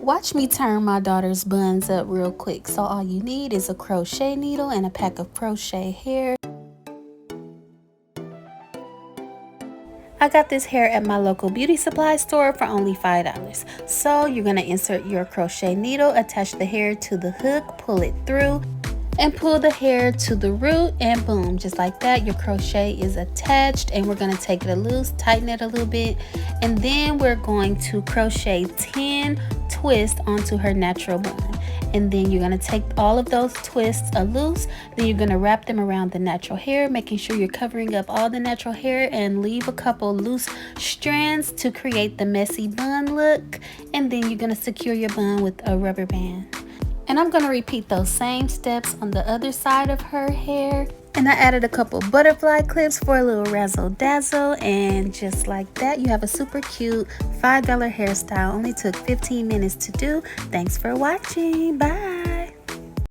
Watch me turn my daughter's buns up real quick. So all you need is a crochet needle and a pack of crochet hair. I got this hair at my local beauty supply store for only $5. So you're going to insert your crochet needle, attach the hair to the hook, pull it through, and pull the hair to the root, and boom, just like that, your crochet is attached. And we're going to take it loose, tighten it a little bit, and then we're going to crochet 10 twists onto her natural bun. And then you're going to take all of those twists loose, then you're going to wrap them around the natural hair, making sure you're covering up all the natural hair, and leave a couple loose strands to create the messy bun look. And then you're going to secure your bun with a rubber band. And I'm going to repeat those same steps on the other side of her hair. And I added a couple butterfly clips for a little razzle dazzle. And just like that, you have a super cute $5 hairstyle. Only took 15 minutes to do. Thanks for watching. Bye.